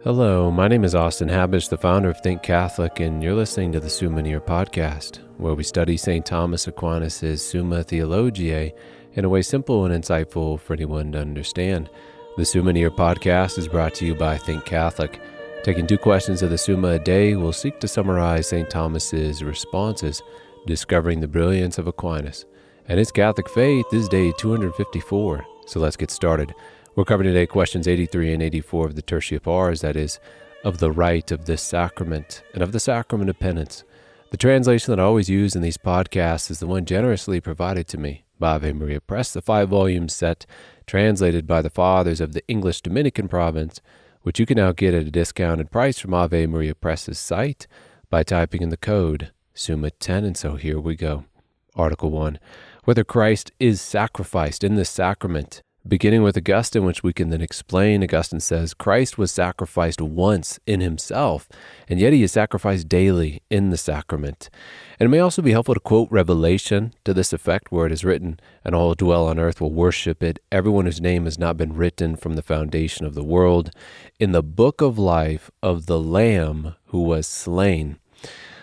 Hello, my name is Austin Habish, the founder of Think Catholic, and you're listening to the Summa podcast, where we study St. Thomas Aquinas' Summa Theologiae in a way simple and insightful for anyone to understand. The Summa podcast is brought to you by Think Catholic. Taking 2 questions of the Summa a day, we'll seek to summarize St. Thomas's responses, discovering the brilliance of Aquinas. And his Catholic faith is day 254, so let's get started. We're covering today questions 83 and 84 of the Tertia Pars, that is, of the rite of this sacrament and of the Sacrament of Penance. The translation that I always use in these podcasts is the one generously provided to me by Ave Maria Press, the 5-volume set translated by the Fathers of the English Dominican province, which you can now get at a discounted price from Ave Maria Press's site by typing in the code Summa 10. And so here we go. Article 1. Whether Christ is sacrificed in this sacrament. Beginning with Augustine, which we can then explain, Augustine says, Christ was sacrificed once in himself, and yet he is sacrificed daily in the sacrament. And it may also be helpful to quote Revelation to this effect, where it is written, and all who dwell on earth will worship it, everyone whose name has not been written from the foundation of the world, in the book of life of the Lamb who was slain.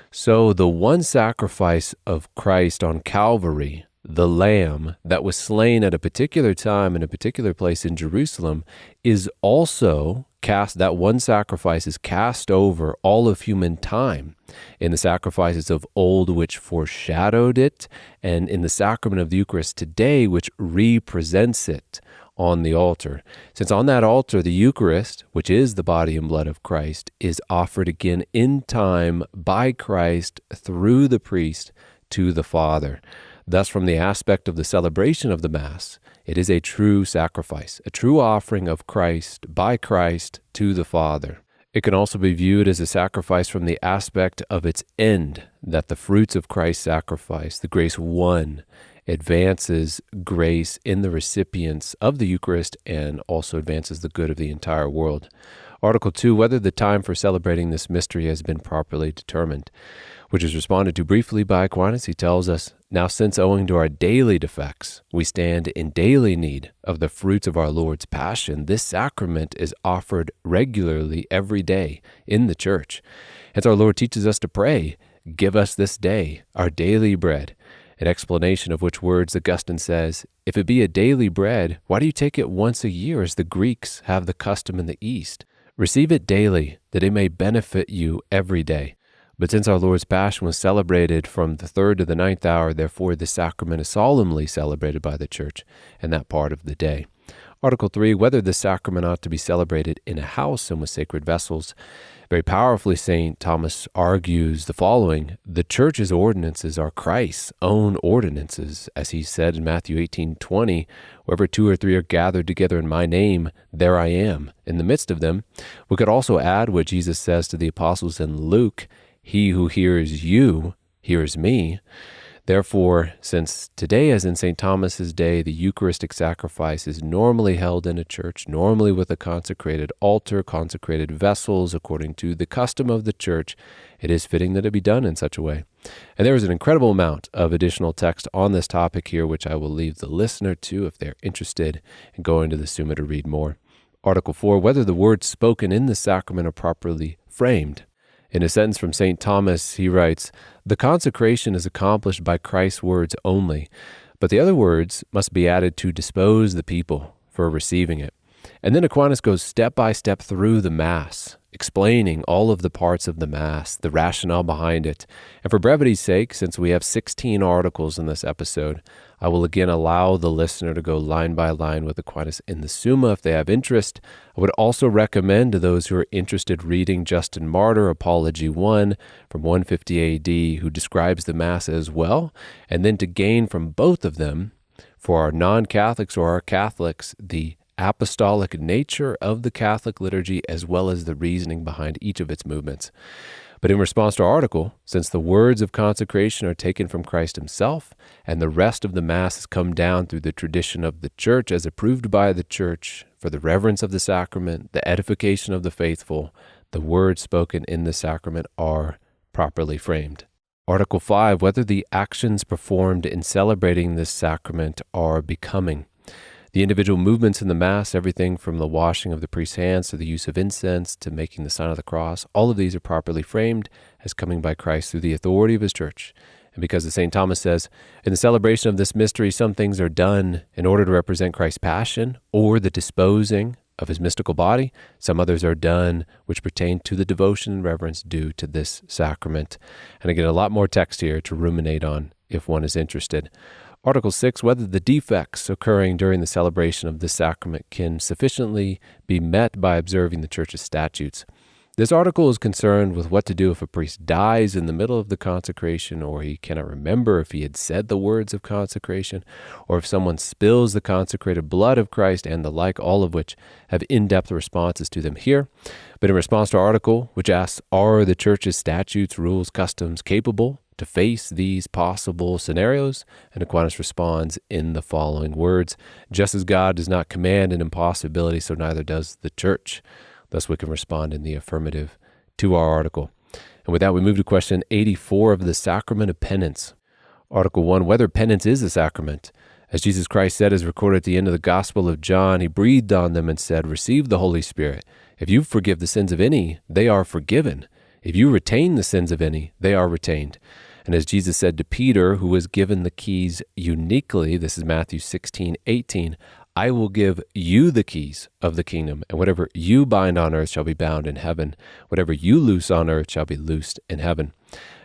So the one sacrifice of Christ on Calvary, the Lamb that was slain at a particular time in a particular place in Jerusalem, is also cast, that one sacrifice is cast over all of human time in the sacrifices of old which foreshadowed it, and in the sacrament of the Eucharist today which represents it on the altar. Since on that altar, the Eucharist, which is the body and blood of Christ, is offered again in time by Christ through the priest to the Father. Thus, from the aspect of the celebration of the Mass, it is a true sacrifice, a true offering of Christ by Christ to the Father. It can also be viewed as a sacrifice from the aspect of its end, that the fruits of Christ's sacrifice, the grace won, advances grace in the recipients of the Eucharist and also advances the good of the entire world. Article 2, whether the time for celebrating this mystery has been properly determined, which is responded to briefly by Aquinas. He tells us, now since owing to our daily defects, we stand in daily need of the fruits of our Lord's passion, this sacrament is offered regularly every day in the church. Hence our Lord teaches us to pray, give us this day our daily bread. An explanation of which words Augustine says, if it be a daily bread, why do you take it once a year as the Greeks have the custom in the East? Receive it daily, that it may benefit you every day. But since our Lord's Passion was celebrated from the 3rd to the 9th hour, therefore the sacrament is solemnly celebrated by the Church in that part of the day. Article 3, whether the sacrament ought to be celebrated in a house and with sacred vessels. Very powerfully, St. Thomas argues the following: the Church's ordinances are Christ's own ordinances, as he said in Matthew 18:20, wherever 2 or 3 are gathered together in my name, there I am in the midst of them. We could also add what Jesus says to the apostles in Luke, he who hears you hears me. Therefore, since today, as in St. Thomas's day, the Eucharistic sacrifice is normally held in a church, normally with a consecrated altar, consecrated vessels, according to the custom of the church, it is fitting that it be done in such a way. And there is an incredible amount of additional text on this topic here, which I will leave the listener to if they're interested in going to the Summa to read more. Article 4, whether the words spoken in the sacrament are properly framed. In a sentence from St. Thomas, he writes, the consecration is accomplished by Christ's words only, but the other words must be added to dispose the people for receiving it. And then Aquinas goes step by step through the Mass, explaining all of the parts of the Mass, the rationale behind it. And for brevity's sake, since we have 16 articles in this episode, I will again allow the listener to go line by line with Aquinas in the Summa if they have interest. I would also recommend to those who are interested reading Justin Martyr, Apology 1 from 150 AD, who describes the Mass as well, and then to gain from both of them, for our non-Catholics or our Catholics, the apostolic nature of the Catholic liturgy as well as the reasoning behind each of its movements. But in response to our article, since the words of consecration are taken from Christ himself, and the rest of the Mass has come down through the tradition of the Church as approved by the Church for the reverence of the sacrament, the edification of the faithful, the words spoken in the sacrament are properly framed. Article 5, whether the actions performed in celebrating this sacrament are becoming. The individual movements in the Mass, everything from the washing of the priest's hands to the use of incense to making the sign of the cross, all of these are properly framed as coming by Christ through the authority of his church. And because as St. Thomas says, in the celebration of this mystery, some things are done in order to represent Christ's passion or the disposing of his mystical body. Some others are done which pertain to the devotion and reverence due to this sacrament. And again, a lot more text here to ruminate on if one is interested. Article 6, whether the defects occurring during the celebration of this sacrament can sufficiently be met by observing the Church's statutes. This article is concerned with what to do if a priest dies in the middle of the consecration, or he cannot remember if he had said the words of consecration, or if someone spills the consecrated blood of Christ and the like, all of which have in-depth responses to them here. But in response to our article, which asks, are the Church's statutes, rules, customs capable to face these possible scenarios? And Aquinas responds in the following words: just as God does not command an impossibility, so neither does the Church. Thus we can respond in the affirmative to our article. And with that, we move to question 84 of the Sacrament of Penance. Article 1, whether penance is a sacrament. As Jesus Christ said, as recorded at the end of the Gospel of John, he breathed on them and said, receive the Holy Spirit. If you forgive the sins of any, they are forgiven. If you retain the sins of any, they are retained. And as Jesus said to Peter, who was given the keys uniquely, this is Matthew 16:18, I will give you the keys of the kingdom, and whatever you bind on earth shall be bound in heaven. Whatever you loose on earth shall be loosed in heaven.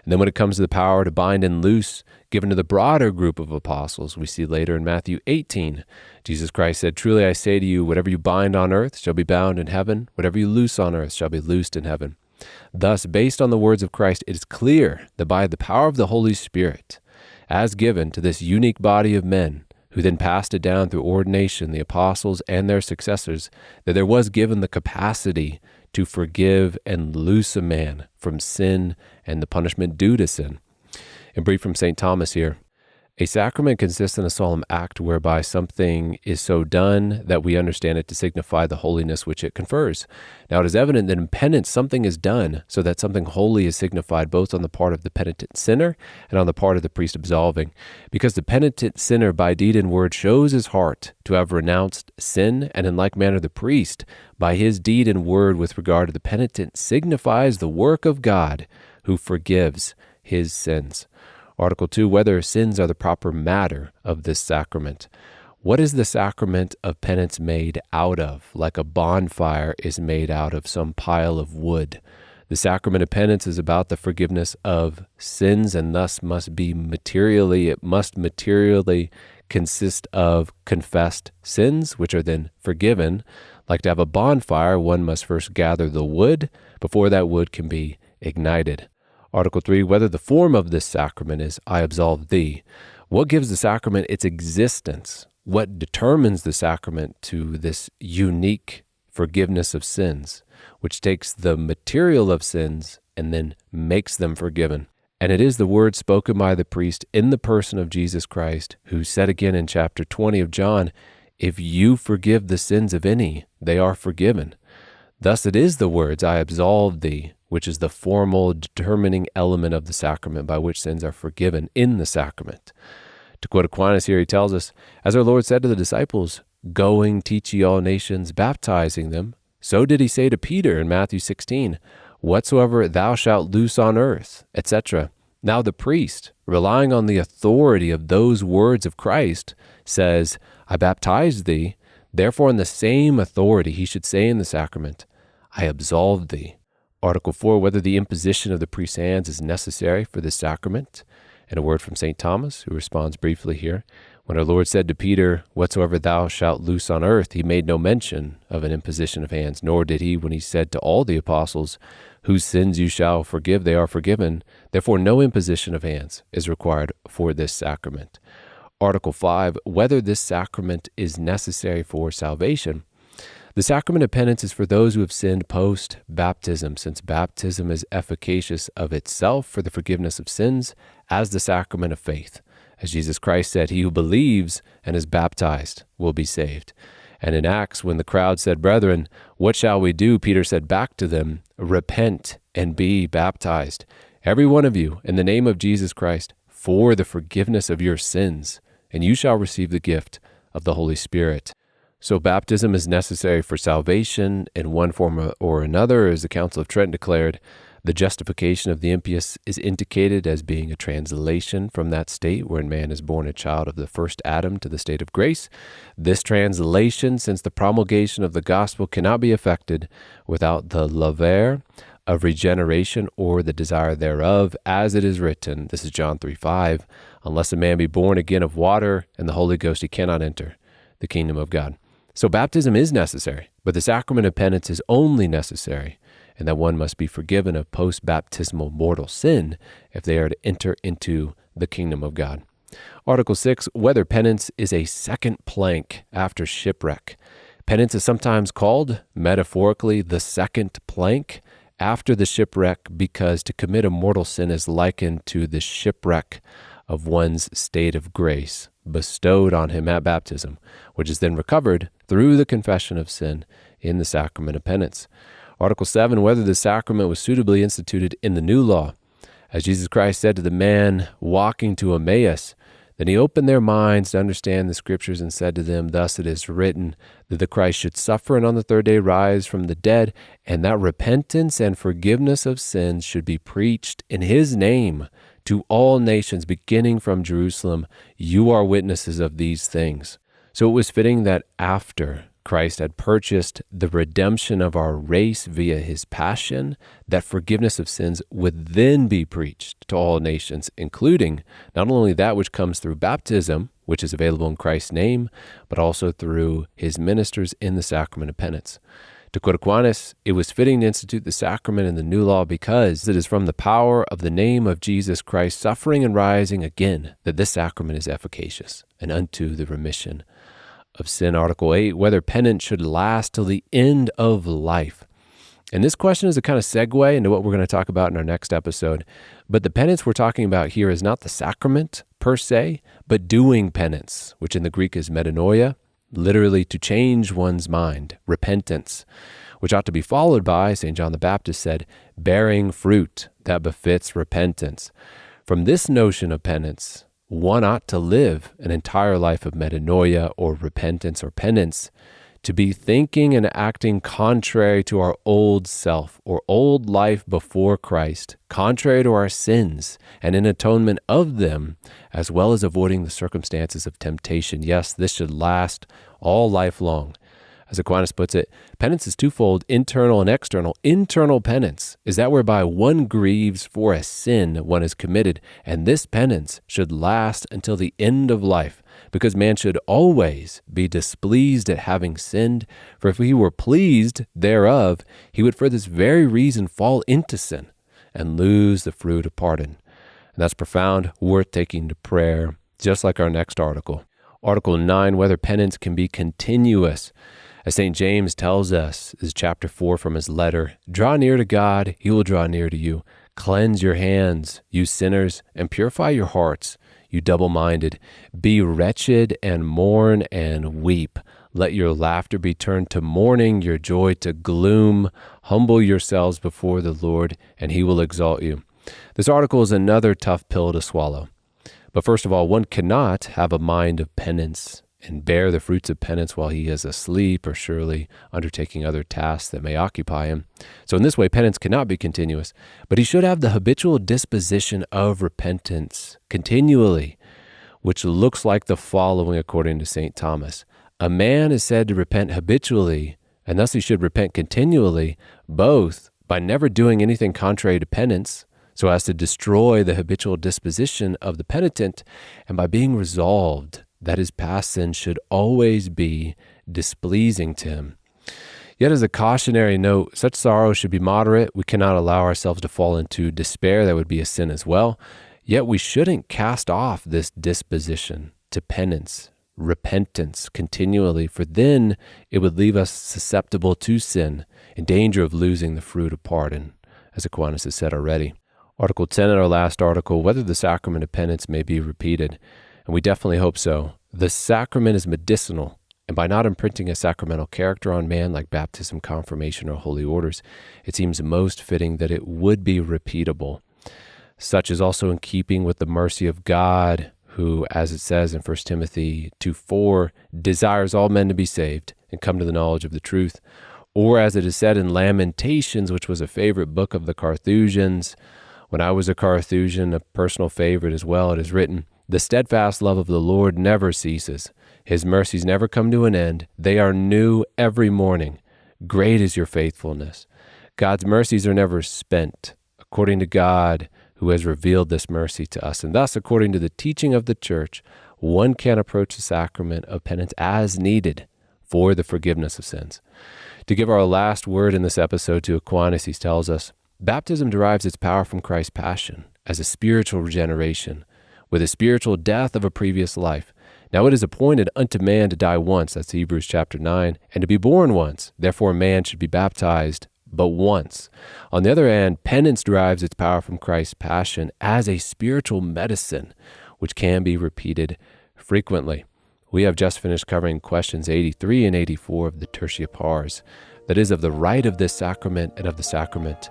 And then when it comes to the power to bind and loose, given to the broader group of apostles, we see later in Matthew 18, Jesus Christ said, truly I say to you, whatever you bind on earth shall be bound in heaven. Whatever you loose on earth shall be loosed in heaven. Thus, based on the words of Christ, it is clear that by the power of the Holy Spirit, as given to this unique body of men, who then passed it down through ordination, the apostles and their successors, that there was given the capacity to forgive and loose a man from sin and the punishment due to sin. In brief from St. Thomas here, a sacrament consists in a solemn act whereby something is so done that we understand it to signify the holiness which it confers. Now it is evident that in penance something is done so that something holy is signified both on the part of the penitent sinner and on the part of the priest absolving. Because the penitent sinner by deed and word shows his heart to have renounced sin, and in like manner the priest by his deed and word with regard to the penitent signifies the work of God who forgives his sins. Article 2, whether sins are the proper matter of this sacrament. What is the sacrament of penance made out of? Like a bonfire is made out of some pile of wood. The sacrament of penance is about the forgiveness of sins, and thus it must materially consist of confessed sins, which are then forgiven. Like to have a bonfire, one must first gather the wood before that wood can be ignited. Article 3, whether the form of this sacrament is, I absolve thee. What gives the sacrament its existence? What determines the sacrament to this unique forgiveness of sins, which takes the material of sins and then makes them forgiven? And it is the word spoken by the priest in the person of Jesus Christ, who said again in chapter 20 of John, if you forgive the sins of any, they are forgiven. Thus it is the words, I absolve thee, which is the formal determining element of the sacrament by which sins are forgiven in the sacrament. To quote Aquinas here, he tells us, as our Lord said to the disciples, going, teach ye all nations, baptizing them, so did he say to Peter in Matthew 16, whatsoever thou shalt loose on earth, etc. Now the priest, relying on the authority of those words of Christ, says, I baptize thee. Therefore, in the same authority, he should say in the sacrament, I absolve thee. Article 4, whether the imposition of the priest's hands is necessary for this sacrament. And a word from St. Thomas, who responds briefly here. When our Lord said to Peter, whatsoever thou shalt loose on earth, he made no mention of an imposition of hands, nor did he when he said to all the apostles, whose sins you shall forgive, they are forgiven. Therefore, no imposition of hands is required for this sacrament. Article 5, whether this sacrament is necessary for salvation. The sacrament of penance is for those who have sinned post-baptism, since baptism is efficacious of itself for the forgiveness of sins as the sacrament of faith. As Jesus Christ said, he who believes and is baptized will be saved. And in Acts, when the crowd said, brethren, what shall we do? Peter said back to them, repent and be baptized, every one of you, in the name of Jesus Christ, for the forgiveness of your sins, and you shall receive the gift of the Holy Spirit. So baptism is necessary for salvation in one form or another, as the Council of Trent declared. The justification of the impious is indicated as being a translation from that state wherein man is born a child of the first Adam to the state of grace. This translation, since the promulgation of the gospel, cannot be effected without the laver of regeneration or the desire thereof, as it is written, this is John 3:5, unless a man be born again of water and the Holy Ghost, he cannot enter the kingdom of God. So baptism is necessary, but the sacrament of penance is only necessary, and that one must be forgiven of post-baptismal mortal sin if they are to enter into the kingdom of God. Article 6, whether penance is a second plank after shipwreck. Penance is sometimes called, metaphorically, the second plank after the shipwreck, because to commit a mortal sin is likened to the shipwreck of one's state of grace bestowed on him at baptism, which is then recovered through the confession of sin in the sacrament of penance. Article 7, whether the sacrament was suitably instituted in the new law. As Jesus Christ said to the man walking to Emmaus, then he opened their minds to understand the scriptures and said to them, thus it is written that the Christ should suffer and on the third day rise from the dead, and that repentance and forgiveness of sins should be preached in his name to all nations, beginning from Jerusalem. You are witnesses of these things. So it was fitting that after Christ had purchased the redemption of our race via his passion, that forgiveness of sins would then be preached to all nations, including not only that which comes through baptism, which is available in Christ's name, but also through his ministers in the sacrament of penance. To quote Aquinas, it was fitting to institute the sacrament in the new law because it is from the power of the name of Jesus Christ suffering and rising again that this sacrament is efficacious and unto the remission of sin. Article 8, whether penance should last till the end of life. And this question is a kind of segue into what we're going to talk about in our next episode. But the penance we're talking about here is not the sacrament per se, but doing penance, which in the Greek is metanoia, literally to change one's mind, repentance, which ought to be followed by, St. John the Baptist said, bearing fruit that befits repentance. From this notion of penance, one ought to live an entire life of metanoia or repentance or penance, to be thinking and acting contrary to our old self or old life before Christ, contrary to our sins, and in atonement of them, as well as avoiding the circumstances of temptation. Yes, this should last all life long. As Aquinas puts it, penance is twofold, internal and external. Internal penance is that whereby one grieves for a sin one has committed, and this penance should last until the end of life, because man should always be displeased at having sinned, for if he were pleased thereof, he would for this very reason fall into sin and lose the fruit of pardon. And that's profound, worth taking to prayer, just like our next article. Article 9, whether penance can be continuous. As St. James tells us, this is chapter 4 from his letter, draw near to God, he will draw near to you. Cleanse your hands, you sinners, and purify your hearts, you double-minded. Be wretched and mourn and weep. Let your laughter be turned to mourning, your joy to gloom. Humble yourselves before the Lord, and he will exalt you. This article is another tough pill to swallow. But first of all, one cannot have a mind of penance and bear the fruits of penance while he is asleep or surely undertaking other tasks that may occupy him. So in this way, penance cannot be continuous, but he should have the habitual disposition of repentance continually, which looks like the following according to St. Thomas. A man is said to repent habitually, and thus he should repent continually, both by never doing anything contrary to penance, so as to destroy the habitual disposition of the penitent, and by being resolved that his past sin should always be displeasing to him. Yet as a cautionary note, such sorrow should be moderate. We cannot allow ourselves to fall into despair. That would be a sin as well. Yet we shouldn't cast off this disposition to penance, repentance continually, for then it would leave us susceptible to sin, in danger of losing the fruit of pardon, as Aquinas has said already. Article 10 in our last article, whether the sacrament of penance may be repeated. And we definitely hope so. The sacrament is medicinal, and by not imprinting a sacramental character on man like baptism, confirmation, or holy orders, it seems most fitting that it would be repeatable. Such is also in keeping with the mercy of God, who, as it says in 1 Timothy 2:4, desires all men to be saved and come to the knowledge of the truth. Or as it is said in Lamentations, which was a favorite book of the Carthusians. When I was a Carthusian, a personal favorite as well, it is written, "The steadfast love of the Lord never ceases. His mercies never come to an end. They are new every morning. Great is your faithfulness." God's mercies are never spent, according to God, who has revealed this mercy to us. And thus, according to the teaching of the Church, one can approach the sacrament of penance as needed for the forgiveness of sins. To give our last word in this episode to Aquinas, he tells us, baptism derives its power from Christ's passion as a spiritual regeneration, with a spiritual death of a previous life. Now it is appointed unto man to die once, that's Hebrews chapter 9, and to be born once. Therefore man should be baptized but once. On the other hand, penance derives its power from Christ's passion as a spiritual medicine, which can be repeated frequently. We have just finished covering questions 83 and 84 of the Tertia Pars, that is, of the rite of this sacrament and of the sacrament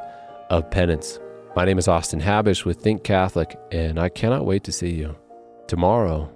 of penance. My name is Austin Habish with Think Catholic, and I cannot wait to see you tomorrow